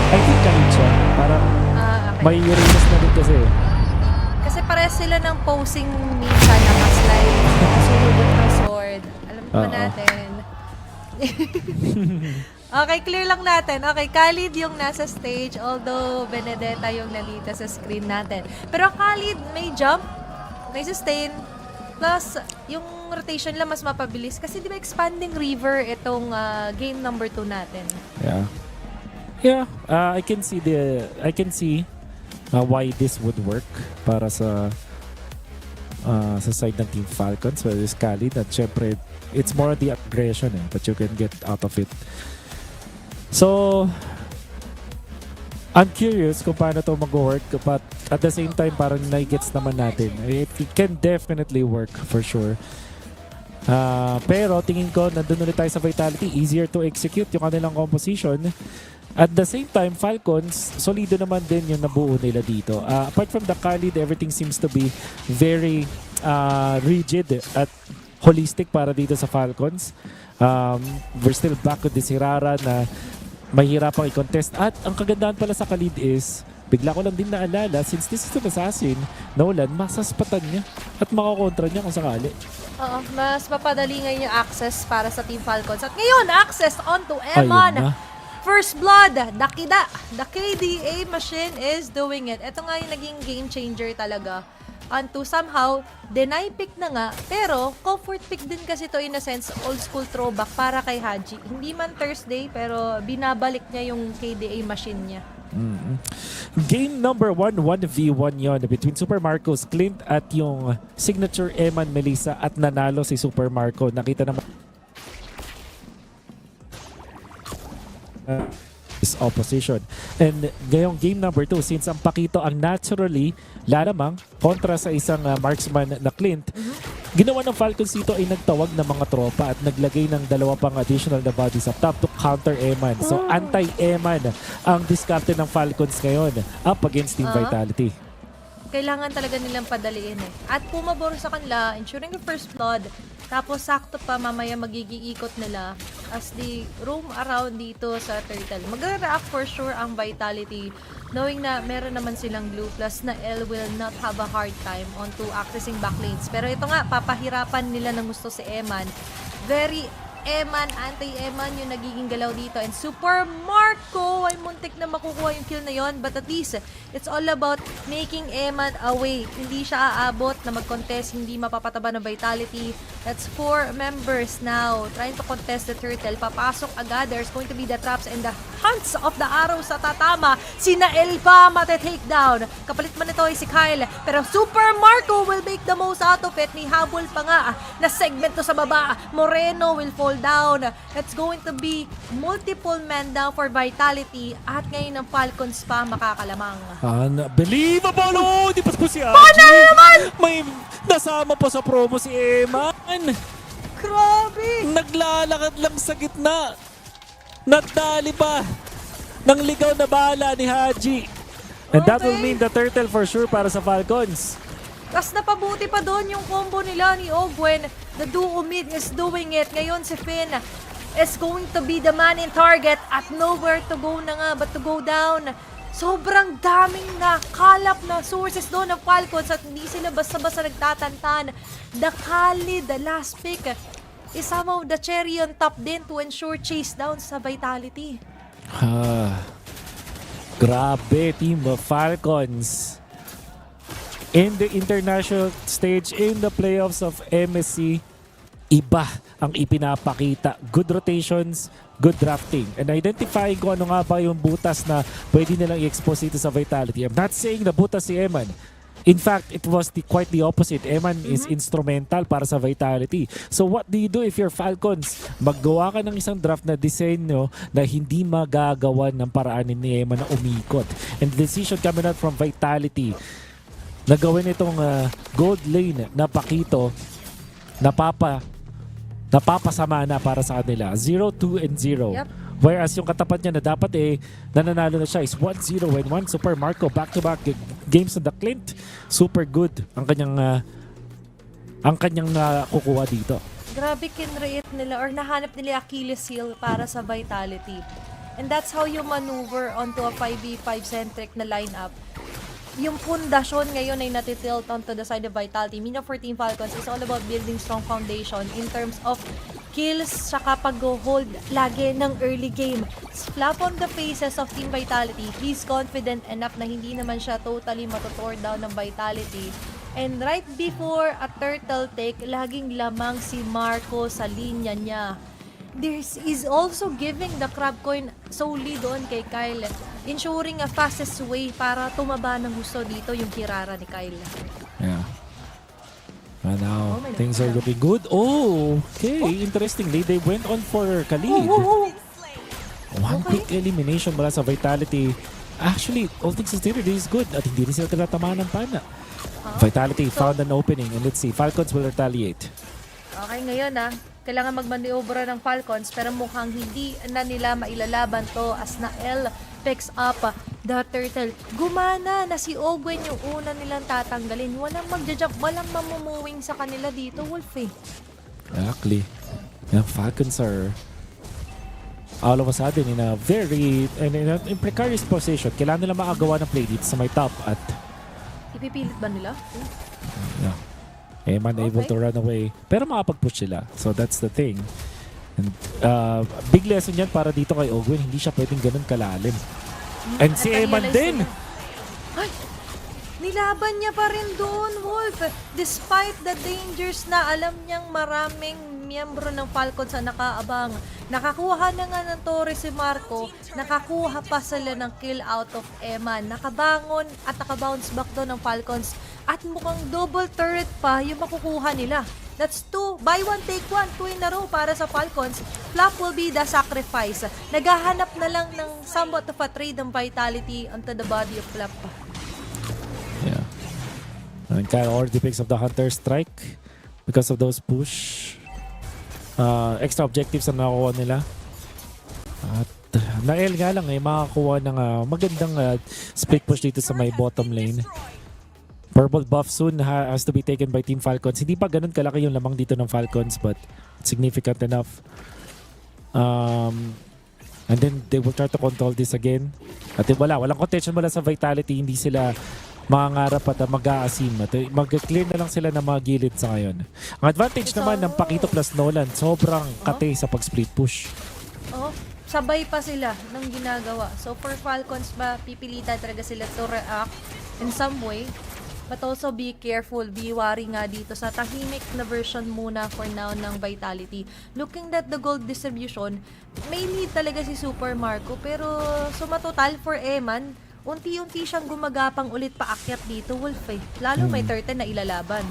I think kahit siya. Parang Okay. may Uranus na din kasi. Kasi parehas sila ng posing minsan na slide. Sulubot ng sword. Alam naman Oo. natin. Okay, clear lang natin. Okay, Khalid yung nasa stage, although Benedetta yung nandito sa screen natin. Pero Khalid may jump, may sustain, plus yung rotation lang mas mapabilis. Kasi di ba expanding river itong game number 2 natin? Yeah. Yeah, I can see why this would work para sa side ng Team Falcons, whether it's Khalid, at syempre it's more the aggression that you can get out of it. So I'm curious kung paano to mag-work, but at the same time parang nai-gets naman natin. It can definitely work for sure. Pero tingin ko nandun ulit tayo sa Vitality, easier to execute yung kanilang composition. At the same time, Falcons, solido naman din yung nabuo nila dito. Apart from the Khalid, everything seems to be very rigid at holistic para dito sa Falcons. We're still back with this Hirara na mahirapang i-contest. At ang kagandahan pala sa Khalid is, bigla ko lang din naalala, since this is an assassin, Nolan, masaspatan niya at makakontra niya kung sakali. Oo, mas mapadali ngayon yung access para sa Team Falcons. At ngayon, access onto Eman. First Blood, Dakida. The KDA machine is doing it. Ito nga yung naging game changer talaga. Onto somehow, deny pick na nga, pero comfort pick din kasi to in a sense, old school throwback para kay Haji. Hindi man Thursday, pero binabalik niya yung KDA machine niya. Game number 1, 1v1 yon between Super Marcos, Clint at yung signature Eman Melissa, at nanalo si Super Marco. Nakita naman his opposition. And ngayong game number 2, since ang Pakito ang naturally lalamang kontra sa isang marksman na Clint, ginawa ng Falcons dito ay nagtawag ng mga tropa at naglagay ng dalawa pang additional na bodies up top to counter Eman. So anti-Eman ang diskarte ng Falcons ngayon up against Team Vitality. Kailangan talaga nilang padaliin eh. At pumabor sa kanila, ensuring the first blood. Tapos sakto pa mamaya magiging ikot nila as they roam around dito sa turtle. Mag-react for sure ang Vitality knowing na meron naman silang blue plus na L will not have a hard time onto accessing backlanes. Pero ito nga, papahirapan nila ng gusto si Eman. Very Eman, anti-Eman yung nagiging galaw dito. And Super Marco ay muntik na makukuha yung kill na yon. But at least, it's all about making Eman away. Hindi siya aabot na mag-contest, hindi mapapataba ng Vitality. That's 4 members now trying to contest the turtle. Papasok agad. There's going to be the traps and the hunts of the arrows sa tatama. Sina El pa mate-take down. Kapalit man ito ay si Kyle. Pero Super Marco will make the most out of it. May habol pa nga na segment to sa baba. Moreno will fall down. It's going to be multiple men down for Vitality at ngayon ng Falcons pa makakalamang. Unbelievable! Oh, di pa po si Aji. Paano naman? May nasama pa sa promo si Eman. Grabe! Naglalakad lang sa gitna. Nagdali pa ng ligaw na bala ni Haji. And that will mean the turtle for sure para sa Falcons. Tapos napabuti pa doon yung combo nila ni Ogwen. The duo mid is doing it. Ngayon si Finn is going to be the man in target at nowhere to go na nga but to go down. Sobrang daming nakalap na sources doon ng Falcons at hindi sila basta-basta nagtatantan. The Khalid, the last pick, is somehow the cherry on top din to ensure chase down sa Vitality. Grabe, Team of Falcons. In the international stage, in the playoffs of MSC, iba ang ipinapakita. Good rotations, good drafting, and identifying kung ano nga ba yung butas na pwede nilang i-expose dito sa Vitality. I'm not saying na butas si Eman. In fact, it was quite the opposite. Eman is instrumental para sa Vitality. So what do you do if you're Falcons? Maggawa ka ng isang draft na disenyo na hindi magagawa ng paraan ni Eman na umikot. And the decision coming out from Vitality na gawin itong gold lane na Pakito, napapasama na para sa kanila. 0-2 and 0. Yep. Whereas yung katapat niya na dapat nananalo na siya is 1-0 and 1. Super Marco back-to-back games on the Clint. Super good ang kanyang nakukuha dito. Grabe kinreate nila or nahanap nila Achilles heel para sa Vitality. And that's how you maneuver onto a 5v5 centric na lineup. Yung pundasyon ngayon ay natitilt onto the side of Vitality. Meaning for Team Falcons, it's all about building strong foundation in terms of kills saka pag-hold lagi ng early game. Slap on the faces of Team Vitality. He's confident enough na hindi naman siya totally matutore down ng Vitality. And right before a turtle take, laging lamang si Marco sa linya niya. This is also giving the crab coin solely doon kay Kyle, ensuring a fastest way para tumaba ng gusto dito yung kirara ni Kyle. Yeah. And now, things are looking good. Oh, okay. Interestingly, they went on for Khalid. One quick elimination mula sa Vitality. Actually, all things considered, is good. At hindi rin sila tinatamaan ng pana. Vitality found an opening. And let's see, Falcons will retaliate. Okay, ngayon kailangan magmaniobra ng Falcons pero mukhang hindi na nila mailalaban to as Nael picks up the turtle. Gumana na si Ogwen yung una nilang tatanggalin. Walang magja-jump, walang mamumuwing sa kanila dito, Wolf eh. Exactly. The Falcons are all of a sudden in a very in precarious position. Kailangan nila maagawa ng play dito sa may top at Ipipilit ba nila? yeah. Eman able to run away. Pero makapag-push sila. So that's the thing. And big lesson yan para dito kay Ogwen. Hindi siya pwedeng ganun kalalim. And si Eman din! Ay! Nilaban niya pa rin doon, Wolf. Despite the dangers na alam niyang maraming miyembro ng Falcons na nakaabang. Nakakuha na nga ng Torre si Marco. Nakakuha pa sila ng kill out of Eman. Nakabangon at nakabounce back doon ng Falcons. At mukhang double turret pa yung makukuha nila. That's 2. Buy one, take one. 2 in a row para sa Falcons. Flap will be the sacrifice. Naghahanap na lang ng somewhat of a trade ng Vitality onto the body of Flap. Yeah. And Kyle already picks up the Hunter Strike because of those push. Extra objectives na nakuha nila. At Nael nga lang makakuha ng magandang split push dito sa may bottom lane. Purple buff soon has to be taken by Team Falcons. Hindi pa ganun kalaki yung lamang dito ng Falcons but significant enough. And then they will try to control this again. At walang contention mula sa Vitality. Hindi sila mangangarap at mag-aasim. Mag-clear na lang sila ng mga gilid sa ngayon. Ang advantage naman ng Pakito plus Nolan, sobrang kate sa pag-split push. Sabay pa sila ng ginagawa. So for Falcons ba, pipilitan talaga sila to react in some way. But also be careful, be wary nga dito sa tahimik na version muna for now ng Vitality. Looking at the gold distribution, may lead talaga si Super Marco pero sumatotal for Eman, unti-unti siyang gumagapang ulit paakyat dito, Wolf eh. Lalo may 30 na ilalaban.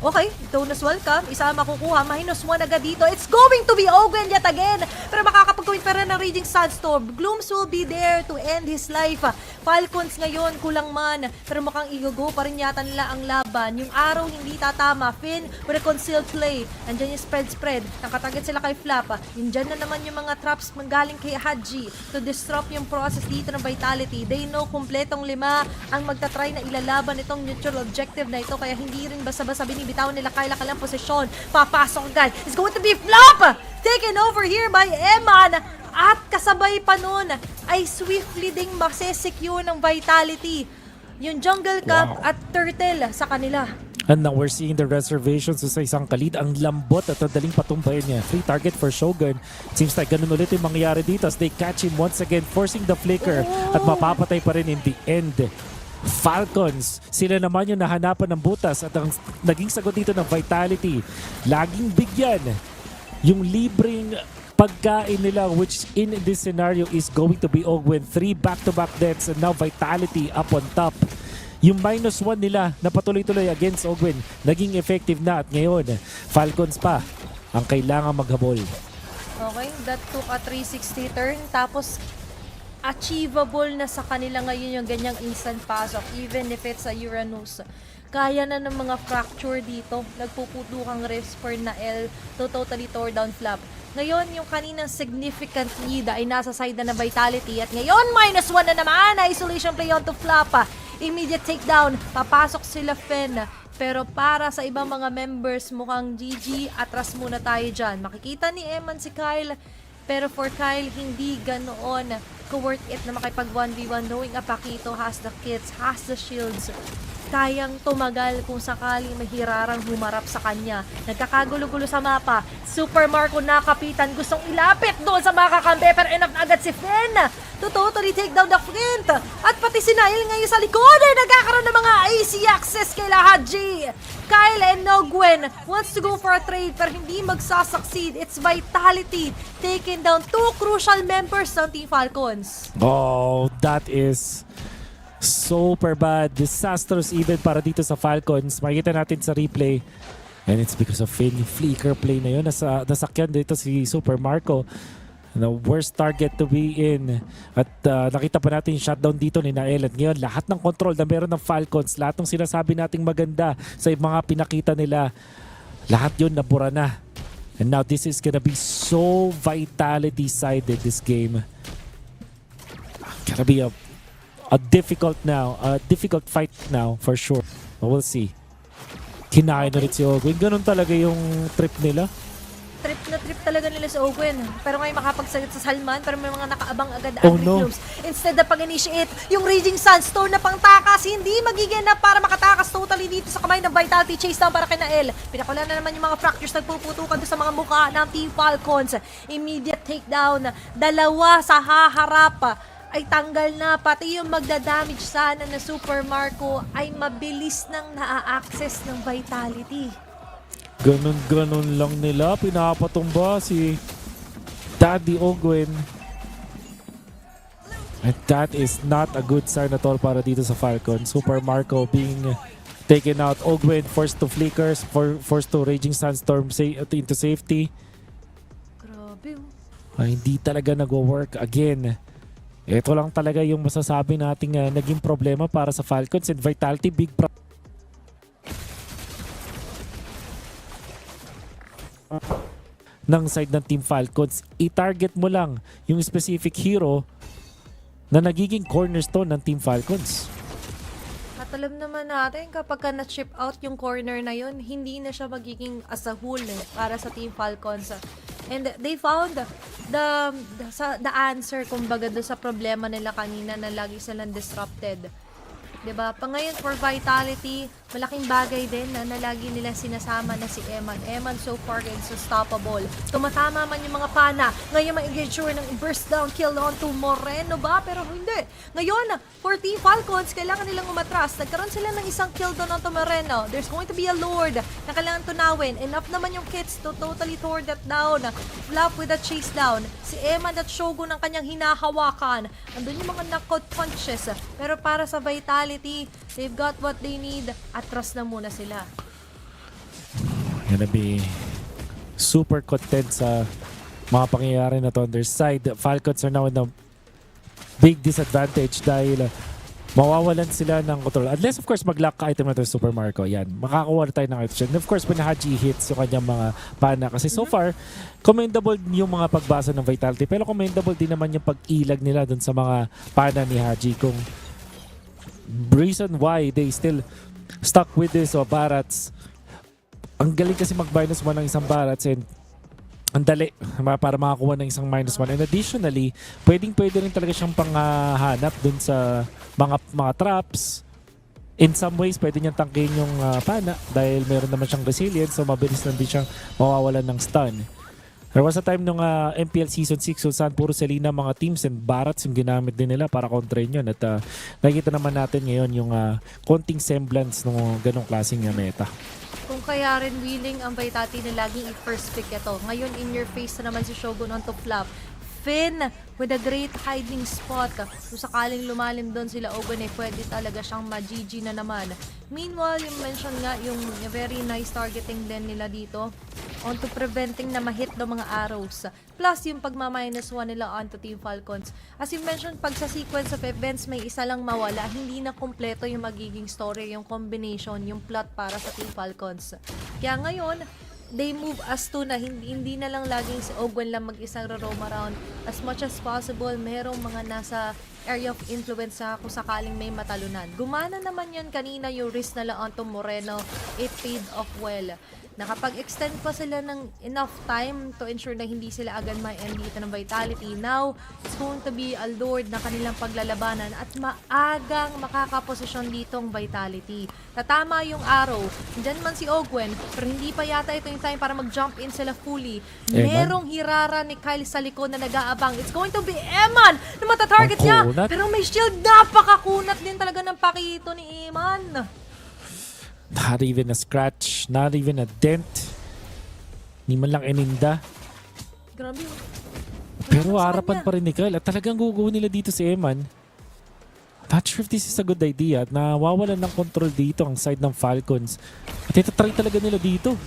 Okay, Donus welcome. Isa makukuha. Minus 1 agad dito. It's going to be Ogwen yet again. Pero makakapagkawin pa rin ng Raging Sandstorm. Glooms will be there to end his life. Falcons ngayon, kulang man. Pero mukhang i-go pa rin yata nila ang laban. Yung araw hindi tatama. Finn with a concealed play. Andyan yung spread. Nakatarget sila kay Flap. Andyan na naman yung mga traps manggaling kay Haji to disrupt yung process dito ng Vitality. They know kompletong 5 ang magtatry na ilalaban itong neutral objective na ito. Kaya hindi rin basta-basta binibitawan nila kailang posisyon. Papasok agad. It's going to be Flop! Taken over here by Eman. At kasabay pa nun ay swiftly ding masesecure ng Vitality yung Jungle Cup at Turtle sa kanila. And now we're seeing the reservations sa isang Khalid. Ang lambot at daling patumbayan niya. Free target for Shogun. Seems like ganun ulit yung mangyayari dito as they catch him once again, forcing the flicker at mapapatay pa rin in the end. Falcons, sila naman yung nahanapan ng butas at ang naging sagot dito ng Vitality. Laging bigyan yung libreng pagkain nila, which in this scenario is going to be Ogwen. 3 back-to-back deaths and now Vitality up on top. Yung minus 1 nila na patuloy-tuloy against Ogwen, naging effective na at ngayon, Falcons pa ang kailangan maghabol. Okay, that took a 360 turn. Tapos, achievable na sa kanila ngayon yung ganyang instant pasok, even if it's a Uranus. Kaya na ng mga fracture dito. Nagpuputukang rifts for Nael to totally tore down Flap. Ngayon, yung kaninang significant lead ay nasa side na ng Vitality. At ngayon, minus 1 na naman. Isolation play onto Flap. Immediate takedown. Papasok sila Finn. Pero para sa ibang mga members, mukhang GG. Atras muna tayo dyan. Makikita ni Eman si Kyle. Pero for Kyle, hindi ganoon ka-worth it na makipag 1v1 knowing Apakito has the kits, has the shields. Kayang tumagal kung sakaling mahirarang humarap sa kanya. Nagkakagulo-gulo sa mapa. Super Marco nakapitan. Gustong ilapit doon sa mga kakampi. Pero enough na agad si Finn to totally take down the Flint. At pati si Nail ngayon sa likod. Nagkakaroon ng mga AC access kay Haji. Kyle and Nogwen wants to go for a trade pero hindi magsasucceed. It's Vitality taking down 2 crucial members ng Team Falcons. Oh, that is super bad. Disastrous even para dito sa Falcons. Makikita natin sa replay. And it's because of Finn. Flicker play na yun. Nasakyan dito si Super Marco. The worst target to be in. At nakita pa natin yung shutdown dito ni Nael. At ngayon, lahat ng control na meron ng Falcons, lahat ng sinasabi nating maganda sa mga pinakita nila, lahat yun nabura na. And now this is gonna be so Vitality-sided, this game. Gonna be a difficult fight now for sure. But we'll see. Kinain na rin si Ogwin. Ganun talaga yung trip nila. Trip talaga nila sa Ogwen. Pero ngayon makapagsalit sa Salman, pero may mga nakaabang agad Oh, Angry no. Glooms. Instead na pag-initiate, yung Raging Sandstorm na pangtakas, hindi magiging na para makatakas totally dito sa kamay ng Vitality. Chase down para kay Nael. Pinakula na naman yung mga fractures nagpuputukan doon sa mga mukha ng Team Falcons. Immediate takedown. Dalawa sa haharap ay tanggal na. Pati yung magdadamage sana na Super Marco ay mabilis nang naa-access ng Vitality. Ganun lang nila. Pinapatumba si Daddy Ogwin. And that is not a good sign at all para dito sa Falcon. Super Marco being taken out. Ogwin forced to flickers, forced to Raging Sandstorm into safety. Grabe. Ay, hindi talaga nag-work again. Ito lang talaga yung masasabi nating naging problema para sa Falcons and Vitality. Big ng side ng Team Falcons. I-target mo lang yung specific hero na nagiging cornerstone ng Team Falcons. At alam naman natin kapag ka na-chip out yung corner na yun, hindi na siya magiging as a whole para sa Team Falcons. And they found the answer kumbaga doon sa problema nila kanina na lagi silang disrupted. 'Di ba? Pa ngayon for Vitality, malaking bagay din na lagi nila sinasama na si Eman. Eman so far is unstoppable. Tumatama man yung mga pana. Ngayon ma-engage ng burst down kill onto Moreno ba? Pero hindi. Ngayon, for Team Falcons, kailangan nilang umatras. Nagkaroon sila ng isang kill doon onto Moreno. There's going to be a Lord na kailangan tunawin. Enough naman yung kits to totally tore that down. Flap with a chase down. Si Eman at Shogun ang kanyang hinahawakan. Andun yung mga knockout punches. Pero para sa Vitality, they've got what they need. Atras na muna sila. Gonna be super content sa mga pangyayari na to on their side. Falcons are now in a big disadvantage dahil mawawalan sila ng control. Unless of course mag-lock item na to Super Marco. Yan. Makakuha tayo ng item. And of course when Haji hits yung kanyang mga pana. Kasi so far, commendable yung mga pagbasa ng Vitality. Pero commendable din naman yung pag-ilag nila dun sa mga pana ni Haji. Kung reason why they still stuck with this Barats. Ang galing kasi mag-minus 1 ng isang Barats and ang dali para makakuha ng isang -1. And additionally, pwede rin talaga siyang panghanap dun sa mga traps. In some ways, pwede niyang tangkin yung pana dahil meron naman siyang resilience so mabilis lang din siyang mawawalan ng stun. There was a time nung MPL Season 6 kung saan puro Selena mga teams and Barats yung ginamit din nila para kontrain yun. At nakikita naman natin ngayon yung konting semblance ng ganong klaseng meta. Kung kaya rin willing ang Vitality na laging i-first pick ito. Ngayon, in your face na naman si Shogun onto Flap. Finn with a great hiding spot. Kung sakaling lumalim doon sila Ogun pwede talaga siyang ma-GG na naman. Meanwhile, yung mention nga, yung very nice targeting din nila dito onto preventing na ma-hit ng mga arrows. Plus, yung pagma-1 nila onto Team Falcons. As you mentioned, pag sa sequence of events may isa lang mawala, hindi na kompleto yung magiging story, yung combination, yung plot para sa Team Falcons. Kaya ngayon, they move us to na hindi na lang laging si Ogwen lang mag-isang roam around. As much as possible, merong mga nasa area of influence sa kung sakaling may matalunan. Gumana naman yan kanina yung risk na Anton Moreno. It paid off well. Nakapag-extend pa sila ng enough time to ensure na hindi sila agad ma-end dito ng Vitality. Now, it's going to be a lord na kanilang paglalabanan at maagang makakaposisyon ditong Vitality. Tatama yung arrow. Diyan man si Ogwen, pero hindi pa yata ito yung time para mag-jump in sila fully. Merong hirara ni Kyle sa likod na nag-aabang. It's going to be Eman na matatarget niya. Pero may shield, napakakunat din talaga ng pakito ni Eman. Not even a scratch, not even a dent. Ni man lang ininda. Grabe. Pero harapan pa rin ni Kyle at talagang guguho nila dito si Eman. Not sure if this is a good idea at nawawalan ng control dito ang side ng Falcons. At itatry talaga nila dito.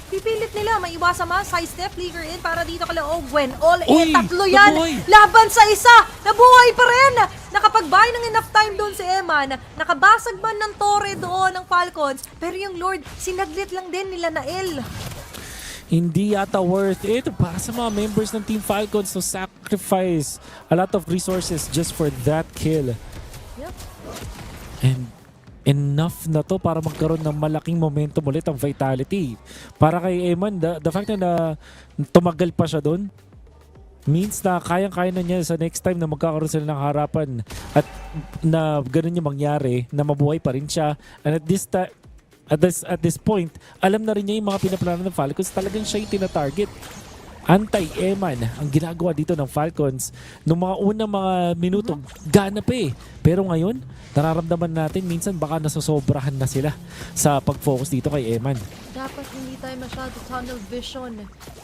Pipilit nila, maiwasan ma, side step, flicker in para dito kala Ogwen. All Uy, in, tatlo yan. nabuhay. Laban sa isa, nabuhay pa rin. Nakapag-buy ng enough time doon si Eman. Nakabasag man ng tore doon ng Falcons. Pero yung Lord, sinaglit lang din nila na El. Hindi yata worth it para sa mga members ng Team Falcons to sacrifice a lot of resources just for that kill. Yep. And enough na to para magkaroon ng malaking momentum ulit ang Vitality. Para kay Eman, the fact na tumagal pa siya doon means na kayang-kaya na niya sa next time na magkakaroon sila ng harapan at na ganun yung mangyari, na mabuhay pa rin siya. And at this point, alam na rin niya yung mga pinaplano ng Falcons. Talagang siya yung tina-target. Anti-Eman ang ginagawa dito ng Falcons. Noong mga unang mga minuto, gana pa eh. Pero ngayon, nararamdaman natin minsan baka nasosobrahan na sila sa pag-focus dito kay Eman. Dapat hindi tayo masyado tunnel vision.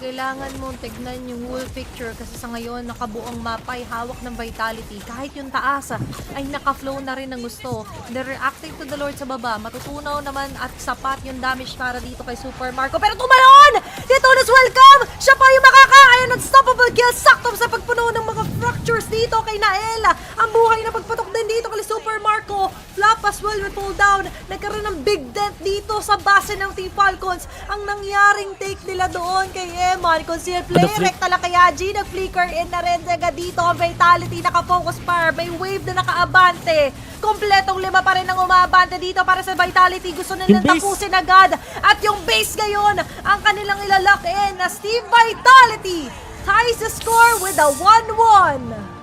Kailangan mong tignan yung whole picture kasi sa ngayon nakabuong mapa ay hawak ng Vitality. Kahit yung taas ay naka-flow na rin ng gusto. They're reacting to the Lord sa baba. Matutunaw naman at sapat yung damage para dito kay Super Marco. Pero tumalon! Detonas welcome! Siya pa yung makakain unstoppable kill. Sakto sa pagpuno ng mga fractures dito kay Nael. Ang buhay na pagputok din dito kay Super Marco. Flop as well will pull down. Nagkaroon ng big dent dito sa base ng Team Falcons. Ang nangyaring take nila doon kay Eman. Concealed play, rekta lang kay Haji. Nag-flicker in na rin dito. Ang Vitality naka-focus par. May wave na naka-abante. Kompletong 5 pa rin ang umaabante dito para sa Vitality. Gusto nilang tapusin agad. At yung base ngayon, ang kanilang ilalock in na Team Vitality ties the score with a 1-1.